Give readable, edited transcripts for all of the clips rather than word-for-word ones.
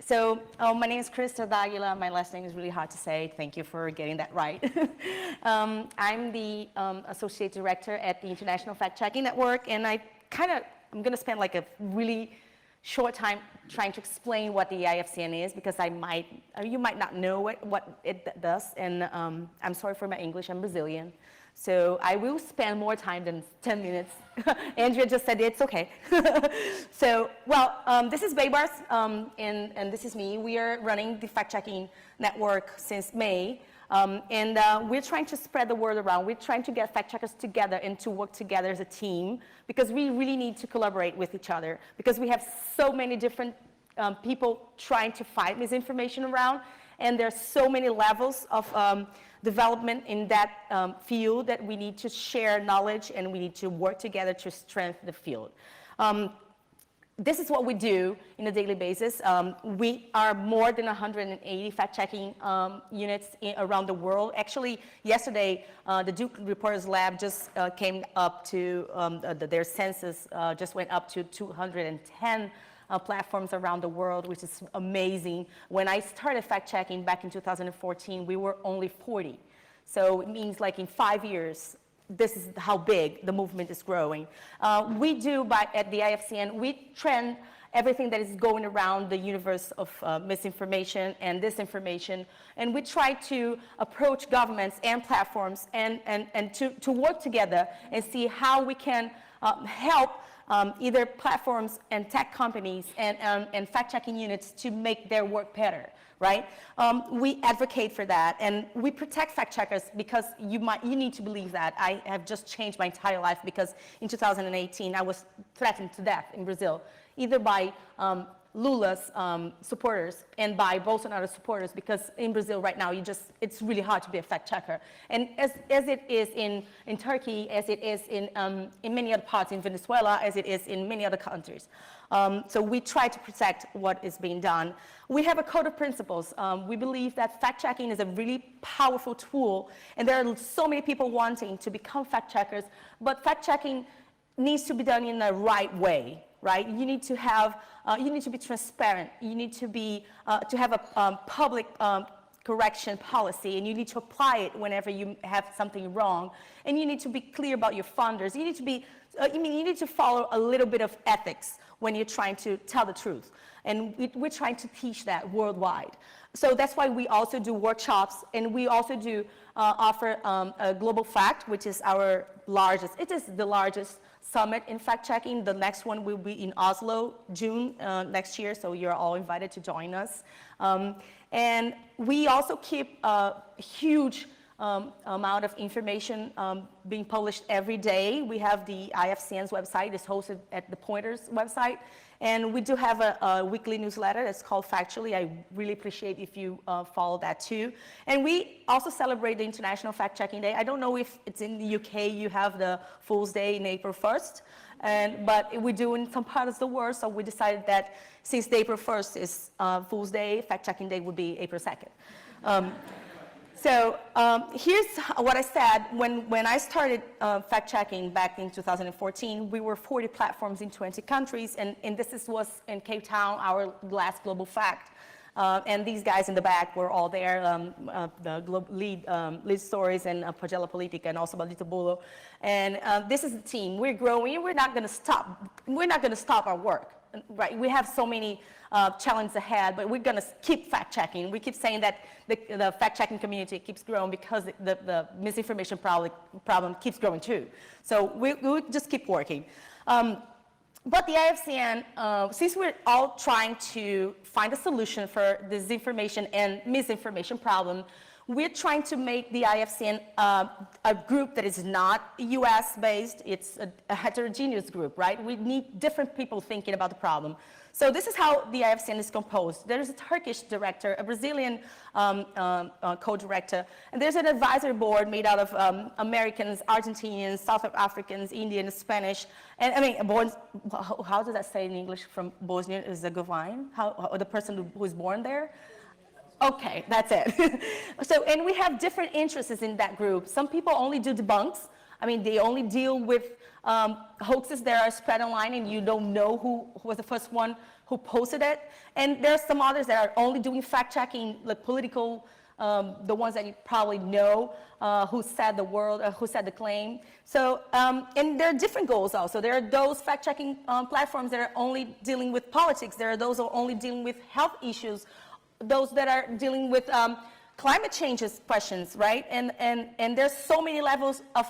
My name is Cristina Tardáguila. My last name is really hard to say. Thank you for getting that right. I'm the Associate Director at the International Fact-Checking Network, and I'm going to spend like a really short time trying to explain what the IFCN is, because you might not know what it does, and I'm sorry for my English, I'm Brazilian. So I will spend more time than 10 minutes. Andrea just said it's okay. This is Baybars, and this is me. We are running the fact-checking network since May, and we're trying to spread the word around. We're trying to get fact-checkers together and to work together as a team, because we really need to collaborate with each other, because we have so many different people trying to fight misinformation around, and there's so many levels of development in that field that we need to share knowledge, and we need to work together to strengthen the field. This is what we do on a daily basis. We are more than 180 fact-checking units around the world. Actually, yesterday, the Duke Reporters Lab just came up to, their census just went up to 210 platforms around the world, which is amazing. When I started fact-checking back in 2014, we were only 40. So it means like in 5 years, this is how big the movement is growing. We do, at the IFCN, we trend everything that is going around the universe of misinformation and disinformation, and we try to approach governments and platforms and to work together and see how we can help either platforms and tech companies and fact-checking units to make their work better, right? We advocate for that, and we protect fact-checkers, because you need to believe that. I have just changed my entire life, because in 2018, I was threatened to death in Brazil, either by Lula's supporters and by Bolsonaro's supporters, because in Brazil right now, it's really hard to be a fact-checker. And as it is in Turkey, as it is in many other parts, in Venezuela, as it is in many other countries. So we try to protect what is being done. We have a code of principles. We believe that fact-checking is a really powerful tool, and there are so many people wanting to become fact-checkers, but fact-checking needs to be done in the right way. Right? You need to be transparent. You need to have a public correction policy, and you need to apply it whenever you have something wrong. And you need to be clear about your funders. You need to be, you need to follow a little bit of ethics when you're trying to tell the truth. And we're trying to teach that worldwide. So that's why we also do workshops, and we also do offer a Global Fact, which is our largest. It is the largest summit in fact-checking. The next one will be in Oslo, June next year, so you're all invited to join us. And we also keep a huge amount of information being published every day. We have the IFCN's website. It's hosted at the Poynter's website. And we do have a weekly newsletter that's called Factually. I really appreciate if you follow that too. And we also celebrate the International Fact-Checking Day. I don't know if it's in the UK, you have the Fool's Day in April 1st, but we do in some parts of the world, so we decided that since the April 1st is Fool's Day, Fact-Checking Day would be April 2nd. Here's what I said. When I started fact-checking back in 2014, we were 40 platforms in 20 countries, and this was in Cape Town, our last Global Fact. And these guys in the back were all there, the lead stories and Pagella Politica, and also Balito Bolo. And this is the team. We're growing, and we're not going to stop. We're not going to stop our work. Right, we have so many challenges ahead, but we're going to keep fact-checking. We keep saying that the fact-checking community keeps growing because the misinformation problem keeps growing too. So we'll just keep working. But the IFCN, since we're all trying to find a solution for this disinformation and misinformation problem, we're trying to make the IFCN a group that is not US-based. It's a heterogeneous group, right? We need different people thinking about the problem. So this is how the IFCN is composed. There's a Turkish director, a Brazilian co-director, and there's an advisory board made out of Americans, Argentinians, South Africans, Indians, Spanish, and I mean, how does that say in English from Bosnia? Is Herzegovina? The person who is born there? Okay, that's it. So, and we have different interests in that group. Some people only do debunks. I mean, they only deal with hoaxes that are spread online and you don't know who was the first one who posted it. And there are some others that are only doing fact-checking, like political, the ones that you probably know, who said the word, who said the claim. So, and there are different goals also. There are those fact-checking platforms that are only dealing with politics. There are those who are only dealing with health issues, those that are dealing with climate changes questions, right? And there's so many levels of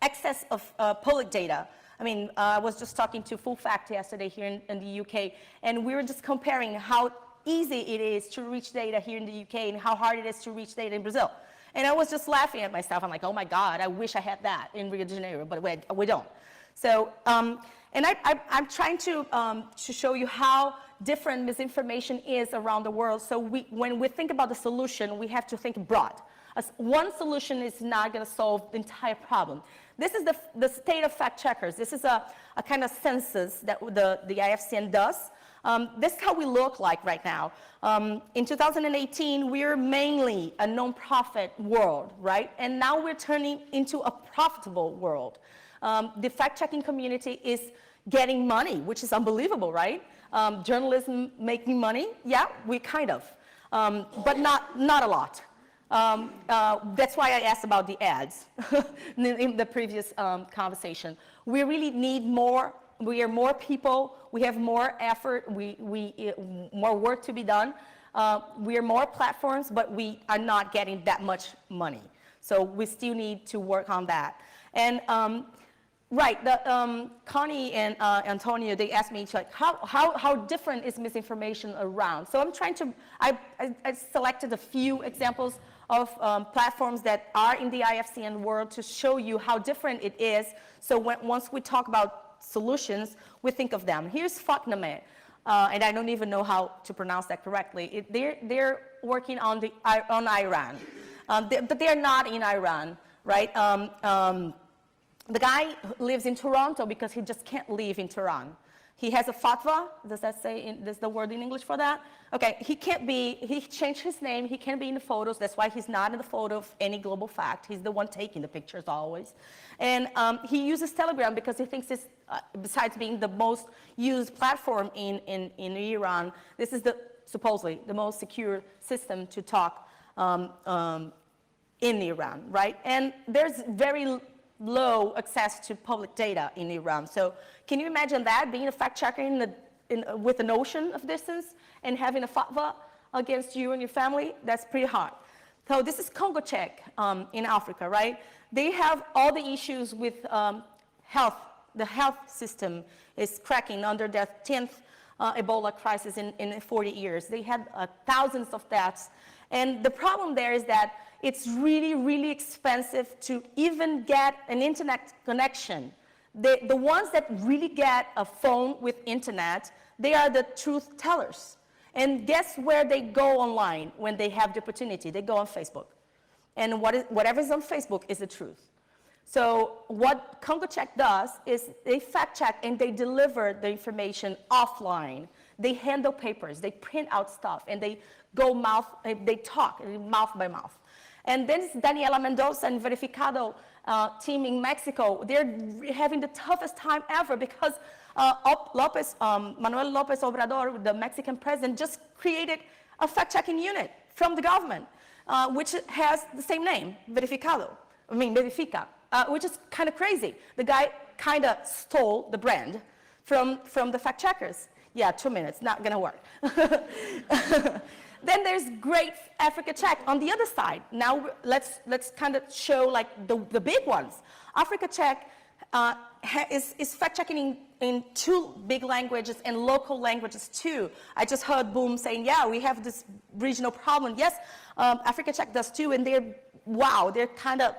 excess of public data. I mean, I was just talking to Full Fact yesterday here in the UK, and we were just comparing how easy it is to reach data here in the UK and how hard it is to reach data in Brazil. And I was just laughing at myself. I'm like, oh my God, I wish I had that in Rio de Janeiro, but we don't. So, and I'm trying to show you how different misinformation is around the world. So when we think about the solution, we have to think broad. One solution is not going to solve the entire problem. This is the state of fact checkers. This is a kind of census that the IFCN does. This is how we look like right now. In 2018, we're mainly a non-profit world, right? And now we're turning into a profitable world. The fact-checking community is getting money, which is unbelievable, right? Journalism making money? Yeah, we kind of, but not a lot. That's why I asked about the ads in the previous conversation. We really need more. We are more people. We have more effort. More work to be done. We are more platforms, but we are not getting that much money. So we still need to work on that. And right, Connie and Antonio, they asked me, like, how different is misinformation around? So I'm trying to, I selected a few examples of platforms that are in the IFCN world to show you how different it is. So once we talk about solutions, we think of them. Here's Fakname, and I don't even know how to pronounce that correctly. They're working on Iran, but they're not in Iran, right? The guy lives in Toronto because he just can't live in Tehran. He has a fatwa. Does that say, is the word in English for that? Okay, he changed his name. He can't be in the photos. That's why he's not in the photo of any global fact. He's the one taking the pictures always. And he uses Telegram because he thinks it's, besides being the most used platform in Iran, this is supposedly the most secure system to talk in Iran, right? And there's very low access to public data in Iran. So can you imagine that, being a fact checker with an ocean of distance and having a fatwa against you and your family? That's pretty hard. So this is Congo Czech in Africa, right? They have all the issues with health. The health system is cracking under their 10th Ebola crisis in 40 years. They had thousands of deaths. And the problem there is that it's really, really expensive to even get an internet connection. The ones that really get a phone with internet, they are the truth tellers. And guess where they go online when they have the opportunity? They go on Facebook. And whatever is on Facebook is the truth. So what Congo Czech does is they fact check and they deliver the information offline. They handle papers, they print out stuff, and they go they talk mouth by mouth. And then Daniela Mendoza and Verificado team in Mexico, they're having the toughest time ever because Manuel López Obrador, the Mexican president, just created a fact-checking unit from the government, which has the same name, Verifica, which is kind of crazy. The guy kind of stole the brand from the fact-checkers. Yeah, 2 minutes, not gonna work. Then there's Great Africa Check on the other side. Now let's kind of show like the big ones. Africa Check is fact-checking in 2 big languages and local languages too. I just heard Boom saying, yeah, we have this regional problem. Yes, Africa Check does too, and they're kind of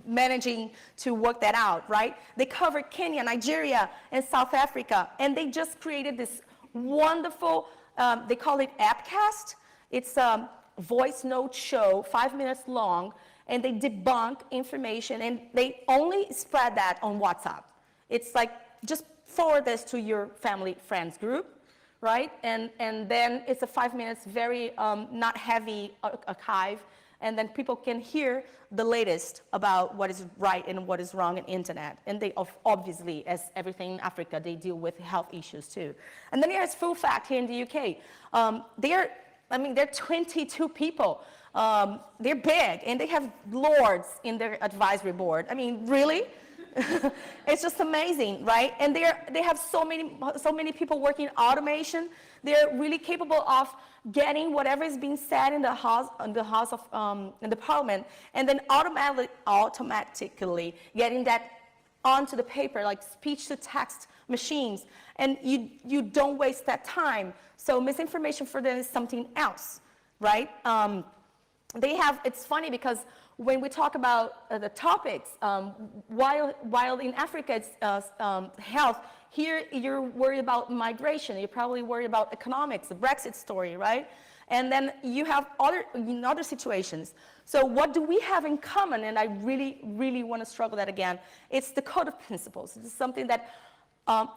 managing to work that out, right? They cover Kenya, Nigeria, and South Africa, and they just created this wonderful, they call it Appcast. It's a voice note show, 5 minutes long, and they debunk information, and they only spread that on WhatsApp. It's like, just forward this to your family, friends group, right? And then it's a 5 minutes, very not heavy archive and then people can hear the latest about what is right and what is wrong on the internet. And they obviously, as everything in Africa, they deal with health issues too. And then there's Full Fact here in the UK. They're 22 people. They're big, and they have lords in their advisory board. I mean, really? It's just amazing, right? And they have so many people working in automation. They're really capable of getting whatever is being said in the in the Parliament, and then automatically getting that onto the paper, like speech-to-text machines. And you don't waste that time. So misinformation for them is something else, right? It's funny because when we talk about the topics, while in Africa it's health, here you're worried about migration, you're probably worried about economics, the Brexit story, right? And then you have other situations. So what do we have in common? And I really, really want to struggle that again. It's the code of principles. It's something that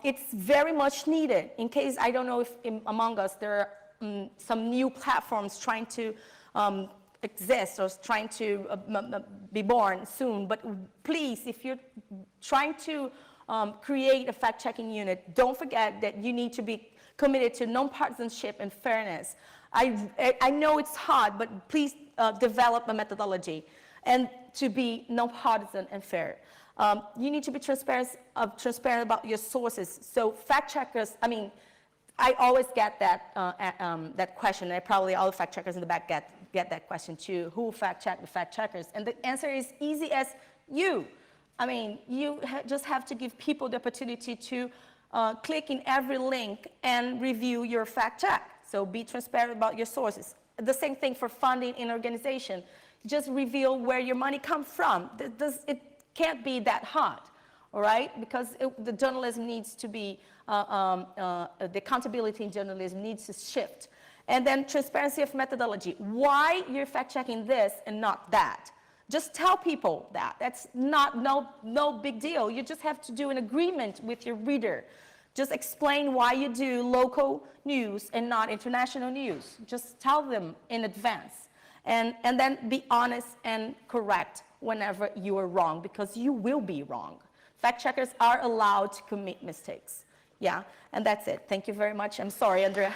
it's very much needed in case, I don't know if among us there are some new platforms trying to exist or trying to be born soon. But please, if you're trying to create a fact-checking unit, don't forget that you need to be committed to nonpartisanship and fairness. I know it's hard, but please develop a methodology and to be nonpartisan and fair. You need to be transparent about your sources. So fact checkers, I mean, I always get that question, and probably all the fact checkers in the back get that question too. Who fact check the fact checkers? And the answer is easy as you. I mean, you just have to give people the opportunity to click in every link and review your fact check. So be transparent about your sources. The same thing for funding in organization. Just reveal where your money comes from. It can't be that hard, all right? Because the journalism needs to be, the accountability in journalism needs to shift. And then transparency of methodology. Why you're fact-checking this and not that? Just tell people that. That's no big deal. You just have to do an agreement with your reader. Just explain why you do local news and not international news. Just tell them in advance. And then be honest and correct whenever you are wrong, because you will be wrong. Fact checkers are allowed to commit mistakes. Yeah, and that's it. Thank you very much. I'm sorry, Andrea.